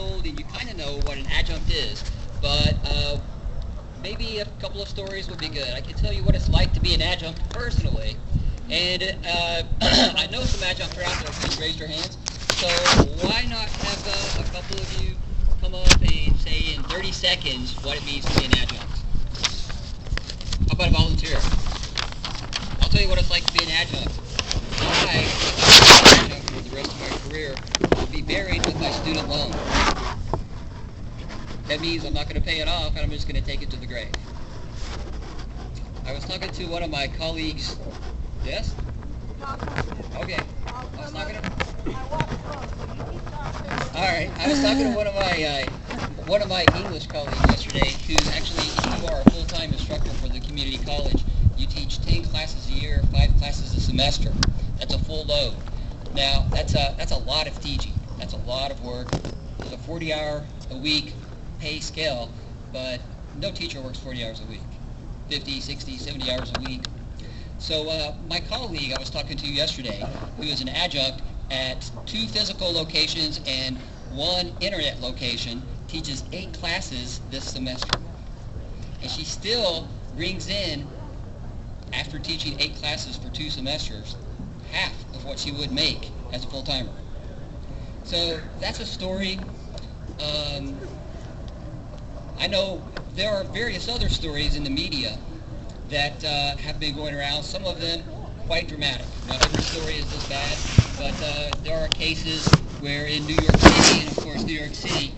old and you kind of know what an adjunct is, but maybe a couple of stories would be good. I can tell you what it's like to be an adjunct personally, and I know some adjuncts are out there. Please raise your hands. So why not have a couple of you come up and say in 30 seconds what it means to be an adjunct? How about a volunteer? I'll tell you what it's like to be an adjunct. I, if I was an adjunct for the rest of my career, would be buried with my student loan. That means I'm not going to pay it off, and I'm just going to take it to the grave. I was talking to one of my colleagues. Yes? Okay. I was talking to. All right. I was talking to one of my English colleagues yesterday, who's actually, if you are a full-time instructor for the community college, you teach 10 classes a year, 5 classes a semester. That's a full load. Now, that's a lot of teaching. That's a lot of work. There's a 40-hour-a-week pay scale, but no teacher works 40 hours a week, 50, 60, 70 hours a week. So my colleague I was talking to yesterday, who is an adjunct at 2 physical locations and 1 internet location, teaches 8 classes this semester. And she still brings in, after teaching 8 classes for 2 semesters, half of what she would make as a full-timer. So that's a story. I know there are various other stories in the media that have been going around, some of them quite dramatic. Not every story is this bad, but there are cases where in New York City, and of course New York City,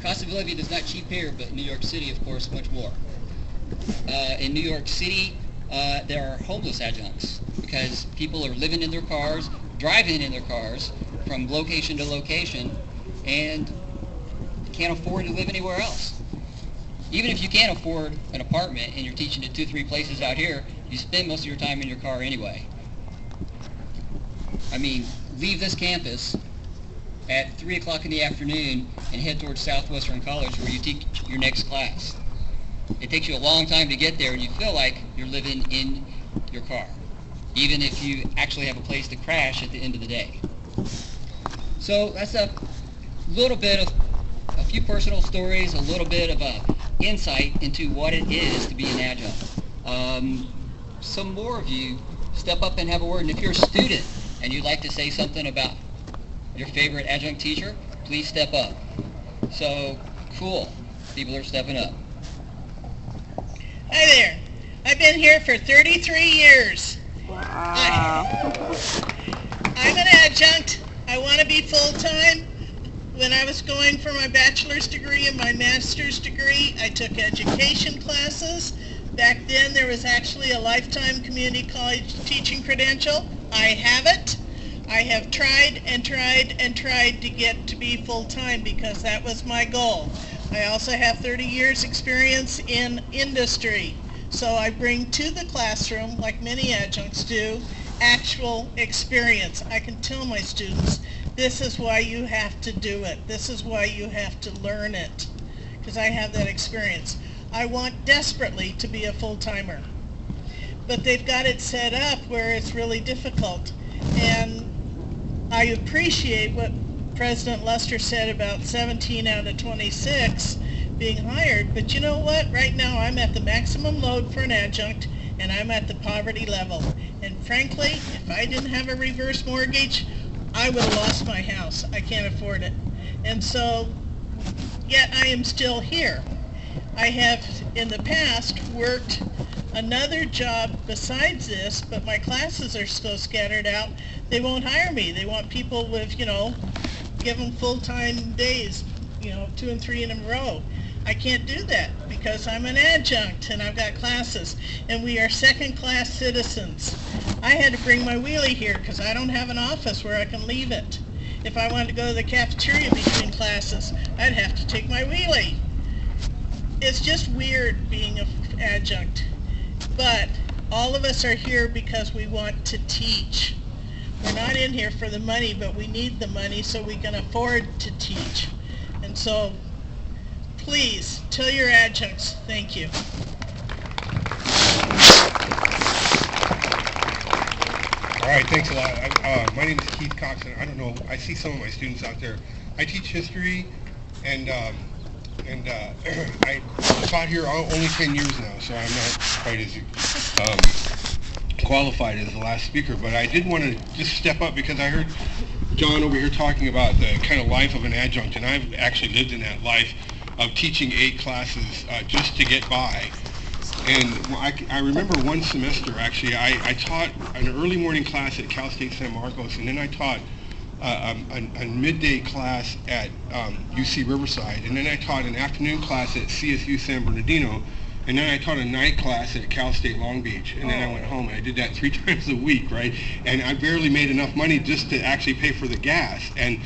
cost of living is not cheap here, but New York City, of course, much more. In New York City, there are homeless adjuncts because people are living in their cars, driving in their cars from location to location, and can't afford to live anywhere else. Even if you can't afford an apartment and you're teaching at 2-3 places out here, you spend most of your time in your car anyway. I mean, leave this campus at 3 o'clock in the afternoon and head towards Southwestern College where you teach your next class. It takes you a long time to get there and you feel like you're living in your car, even if you actually have a place to crash at the end of the day. So that's a little bit of a few personal stories, a little bit of a insight into what it is to be an adjunct. Some more of you step up and have a word, and if you're a student and you'd like to say something about your favorite adjunct teacher, please step up. So, cool. People are stepping up. Hi there. I've been here for 33 years. Wow. I'm an adjunct. I want to be full-time. When I was going for my bachelor's degree and my master's degree, I took education classes. Back then, there was actually a lifetime community college teaching credential. I have it. I have tried and tried and tried to get to be full-time because that was my goal. I also have 30 years experience in industry. So I bring to the classroom, like many adjuncts do, actual experience. I can tell my students, this is why you have to do it. This is why you have to learn it, because I have that experience. I want desperately to be a full-timer, but they've got it set up where it's really difficult. And I appreciate what President Luster said about 17 out of 26 being hired, but you know what? Right now I'm at the maximum load for an adjunct, and I'm at the poverty level. And frankly, if I didn't have a reverse mortgage, I would have lost my house. I can't afford it. And so, yet I am still here. I have, in the past, worked another job besides this, but my classes are so scattered out, they won't hire me. They want people with, give them full-time days, 2 and 3 in a row. I can't do that because I'm an adjunct and I've got classes, and we are second-class citizens. I had to bring my wheelie here because I don't have an office where I can leave it. If I wanted to go to the cafeteria between classes, I'd have to take my wheelie. It's just weird being an adjunct, but all of us are here because we want to teach. We're not in here for the money, but we need the money so we can afford to teach. And so, please, tell your adjuncts, thank you. All right, thanks a lot. My name is Keith Cox, and I don't know, I see some of my students out there. I teach history I taught here only 10 years now, so I'm not quite as qualified as the last speaker, but I did want to just step up because I heard John over here talking about the kind of life of an adjunct, and I've actually lived in that life of teaching 8 classes just to get by. And I remember one semester, actually, I taught an early morning class at Cal State San Marcos, and then I taught a midday class at UC Riverside, and then I taught an afternoon class at CSU San Bernardino, and then I taught a night class at Cal State Long Beach, and then I went home, and I did that 3 times a week, right? And I barely made enough money just to actually pay for the gas. And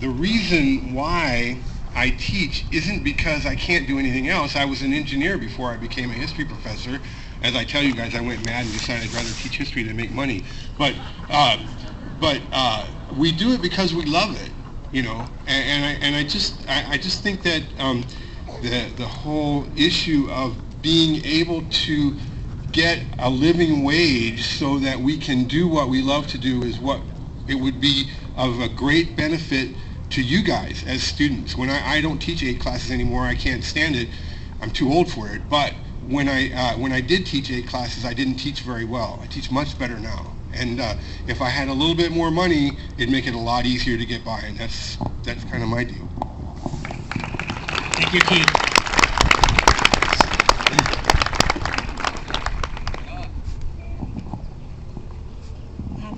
the reason why I teach isn't because I can't do anything else. I was an engineer before I became a history professor. As I tell you guys, I went mad and decided I'd rather teach history than make money. But we do it because we love it, you know. And I just think that the whole issue of being able to get a living wage so that we can do what we love to do is what it would be of a great benefit to you guys as students. When I don't teach 8 classes anymore, I can't stand it. I'm too old for it. But when I did teach 8 classes, I didn't teach very well. I teach much better now. And if I had a little bit more money, it'd make it a lot easier to get by. And that's kind of my deal. Thank you, Keith.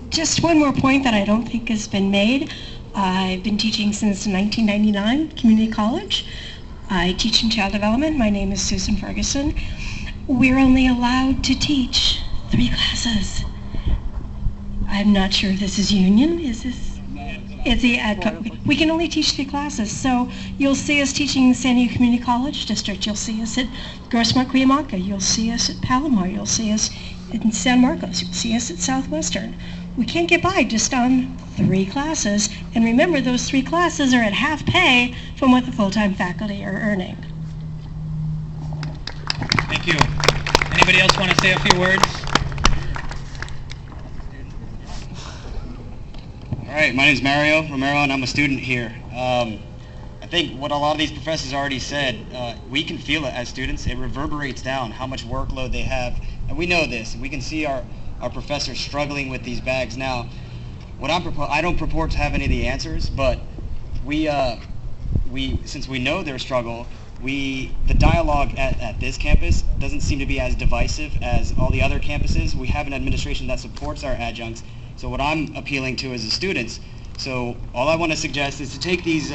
Just one more point that I don't think has been made. I've been teaching since 1999, community college. I teach in child development. My name is Susan Ferguson. We're only allowed to teach 3 classes. I'm not sure if this is union. Is this? It's the we can only teach 3 classes. So you'll see us teaching in San Diego Community College District. You'll see us at Grossmont Cuyamaca. You'll see us at Palomar. You'll see us in San Marcos. You'll see us at Southwestern. We can't get by just on 3 classes. And remember, those 3 classes are at half pay from what the full-time faculty are earning. Thank you. Anybody else want to say a few words? All right, my name is Mario Romero, and I'm a student here. I think what a lot of these professors already said, we can feel it as students. It reverberates down how much workload they have, and we know this. We can see our professors struggling with these bags now. What I don't purport to have any of the answers, but we since we know their struggle, the dialogue at this campus doesn't seem to be as divisive as all the other campuses. We have an administration that supports our adjuncts. So what I'm appealing to is the students. So all I want to suggest is to take these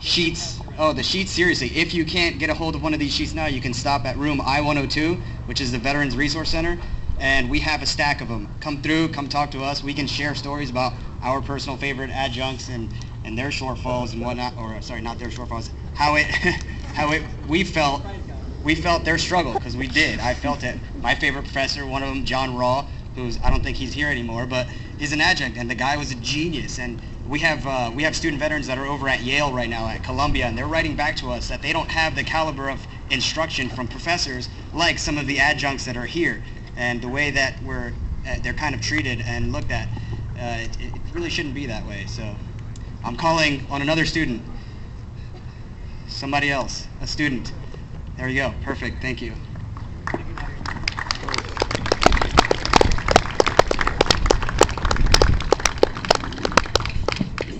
sheets, the sheets seriously. If you can't get a hold of one of these sheets now, you can stop at room I-102, which is the Veterans Resource Center, and we have a stack of them. Come through, come talk to us. We can share stories about our personal favorite adjuncts and their shortfalls and whatnot, or sorry, not their shortfalls, we felt their struggle, because we did. I felt it. My favorite professor, one of them, John Raw, I don't think he's here anymore, but he's an adjunct, and the guy was a genius. And we have student veterans that are over at Yale right now, at Columbia, and they're writing back to us that they don't have the caliber of instruction from professors like some of the adjuncts that are here. And the way that they're kind of treated and looked at, it really shouldn't be that way. So I'm calling on another student. Somebody else, a student. There you go, perfect, thank you.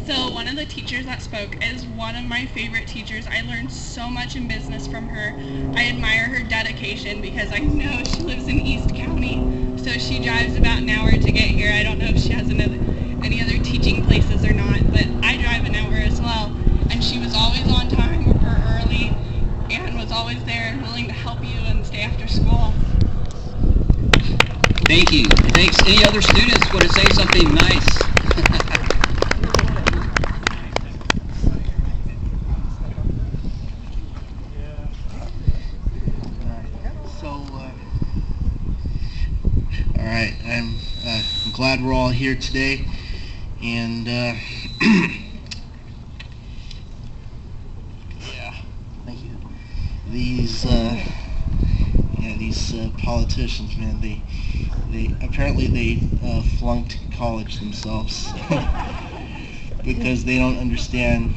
So one of the teachers that spoke is one of my favorite teachers. I learned so much in business from her. I admire her dedication because I know she lives in East County, so she drives about an hour to get here. I don't know if she has any other teaching places or not, but I drive an hour as well. And she was always on time or early and was always there and willing to help you and stay after school. Thank you. Thanks. Any other students want to say something nice? All right, I'm glad we're all here today, and yeah, thank you. These politicians, man, they apparently flunked college themselves because they don't understand